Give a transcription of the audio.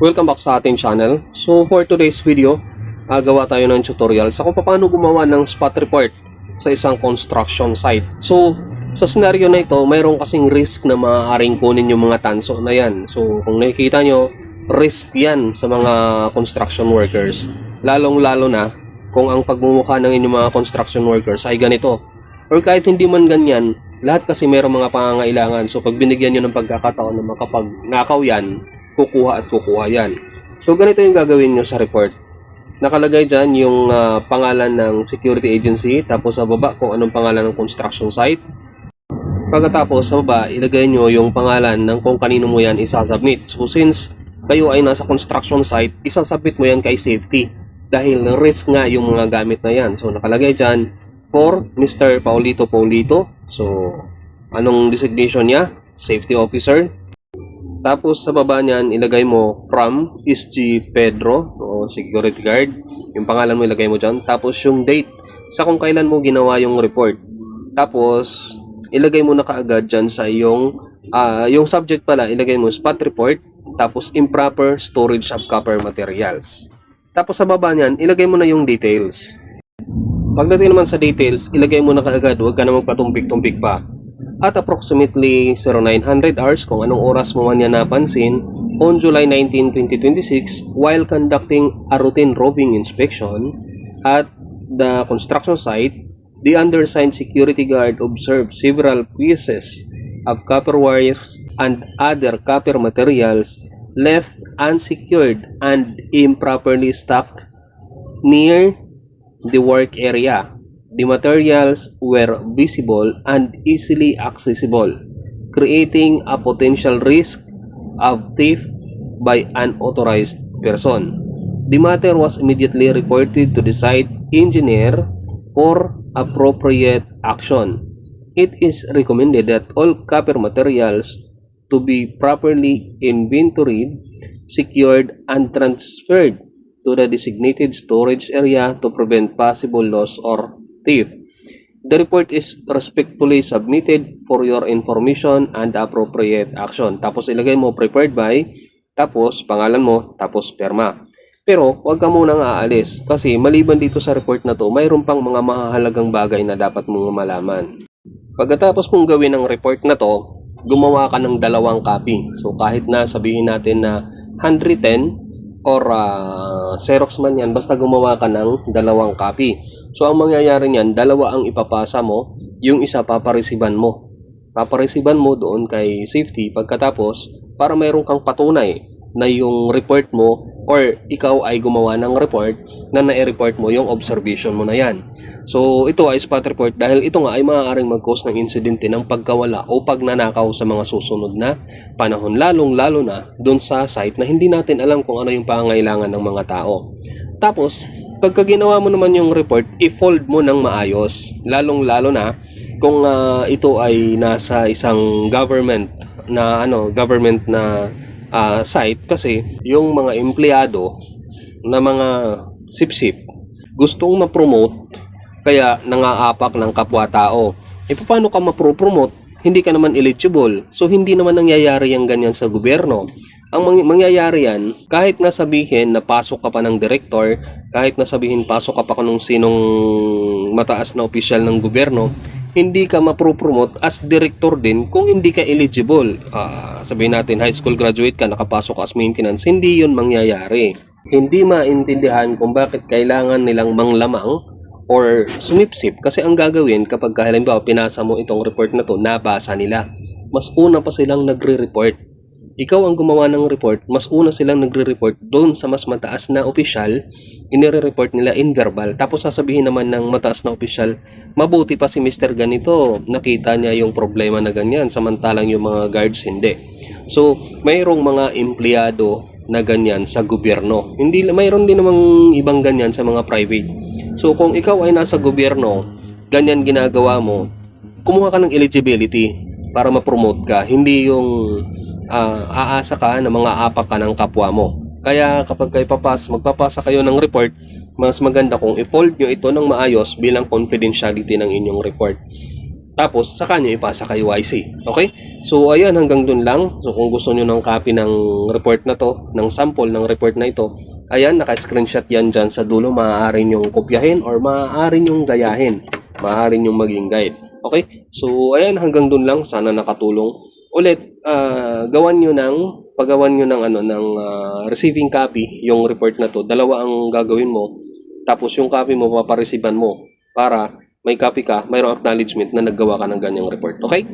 Welcome back sa ating channel. So for today's video, gawa tayo ng tutorial sa kung paano gumawa ng spot report sa isang construction site. So sa scenario na ito, mayroon kasing risk na maaaring kunin yung mga tanso na yan. So kung nakikita nyo, risk yan sa mga construction workers. Lalong-lalo na kung ang pagmumukha ng inyong mga construction workers ay ganito. Or kahit hindi man ganyan, lahat kasi mayroong mga pangangailangan. So pag binigyan nyo ng pagkakataon na makapagnakaw yan, kukuha at kukuha yan. So ganito yung gagawin nyo sa report. Nakalagay dyan yung pangalan ng security agency, tapos sa baba kung anong pangalan ng construction site. Pagkatapos sa baba, ilagay nyo yung pangalan ng kung kanino mo yan isasubmit. So since kayo ay nasa construction site, isasubmit mo yan kay safety. Dahil risk nga yung mga gamit na yan. So nakalagay dyan for Mr. Paulito Paulito. So anong designation niya? Safety officer. Tapos sa baba niyan, ilagay mo from SG Pedro o security guard. Yung pangalan mo ilagay mo dyan. Tapos yung date sa kung kailan mo ginawa yung report. Tapos ilagay mo na kaagad dyan sa yung subject pala, ilagay mo spot report. Tapos improper storage of copper materials. Tapos sa baba niyan, ilagay mo na yung details. Pagdating naman sa details, ilagay mo na kaagad. Huwag ka na magpatumpik-tumpik pa. At approximately 0900 hours, kung anong oras mo man yan napansin, on July 19, 2026, while conducting a routine roving inspection at the construction site, the undersigned security guard observed several pieces of copper wires and other copper materials left unsecured and improperly stacked near the work area. The materials were visible and easily accessible, creating a potential risk of theft by unauthorized person. The matter was immediately reported to the site engineer for appropriate action. It is recommended that all copper materials to be properly inventoried, secured, and transferred to the designated storage area to prevent possible loss or theft. The report is respectfully submitted for your information and appropriate action. Tapos ilagay mo prepared by, tapos pangalan mo, tapos perma. Pero huwag ka munang aalis kasi maliban dito sa report na to, mayroon pang mga mahalagang bagay na dapat mong malaman. Pagkatapos mong gawin ang report na to, gumawa ka ng 2 copy. So kahit na sabihin natin na handwritten or Xerox man yan, basta gumawa ka ng 2 copy. So ang mangyayari niyan, 2 ang ipapasa mo, yung isa paparesiban mo. Paparesiban mo doon kay safety pagkatapos para mayroon kang patunay na yung report mo or ikaw ay gumawa ng report na nai-report mo yung observation mo na yan. So ito ay spot report dahil ito nga ay maaaring mag-cause ng insidente ng pagkawala o pagnanakaw sa mga susunod na panahon, lalong-lalo na doon sa site na hindi natin alam kung ano yung pangangailangan ng mga tao. Tapos pagka ginawa mo naman yung report, i-fold mo ng maayos, lalong-lalo na kung ito ay nasa isang government na site, kasi yung mga empleyado na mga sip-sip gustong ma-promote kaya nangaapak ng kapwa-tao. Paano ka ma-promote? Hindi ka naman eligible. So hindi naman nangyayari yung ganyan sa gobyerno. Ang mangyayari yan, kahit na sabihin na pasok ka pa ng director, kahit na sabihin pasok ka pa kung sinong mataas na opisyal ng gobyerno, hindi ka ma-promote as director din kung hindi ka eligible. Sabihin natin high school graduate ka, nakapasok as maintenance, hindi yun mangyayari. Hindi maintindihan kung bakit kailangan nilang manglamang or sumipsip, kasi ang gagawin kapag halimbawa pinasa mo itong report na to, nabasa nila, mas una pa silang nagre-report. Ikaw ang gumawa ng report, mas una silang nagre-report doon sa mas mataas na opisyal, inire-report nila in verbal. Tapos sasabihin naman ng mataas na opisyal, mabuti pa si Mr. Ganito, nakita niya yung problema na ganyan, samantalang yung mga guards hindi. So mayroong mga empleyado na ganyan sa gobyerno. Mayroon din namang ibang ganyan sa mga private. So kung ikaw ay nasa gobyerno, ganyan ginagawa mo, kumuha ka ng eligibility para ma-promote ka, hindi yung aasa ka na mga apak ka ng kapwa mo. Kaya kapag kayo magpapasa kayo ng report, mas maganda kung i-fold nyo ito ng maayos bilang confidentiality ng inyong report. Tapos, saka nyo ipasa kay YC. Okay? So, ayan, hanggang dun lang. So, kung gusto nyo ng copy ng report na to, ng sample ng report na ito, ayan, naka-screenshot yan dyan sa dulo. Maaari nyong kopyahin or maaari nyong gayahin. Maaari nyong maging guide. Okay? So, ayan, hanggang dun lang. Sana nakatulong. Ulit, pagawan nyo ng, receiving copy, yung report na to. Dalawa ang gagawin mo. Tapos, yung copy mo, paparesiban mo para may copy ka, mayroong acknowledgement na naggawa ka ng ganyang report. Okay?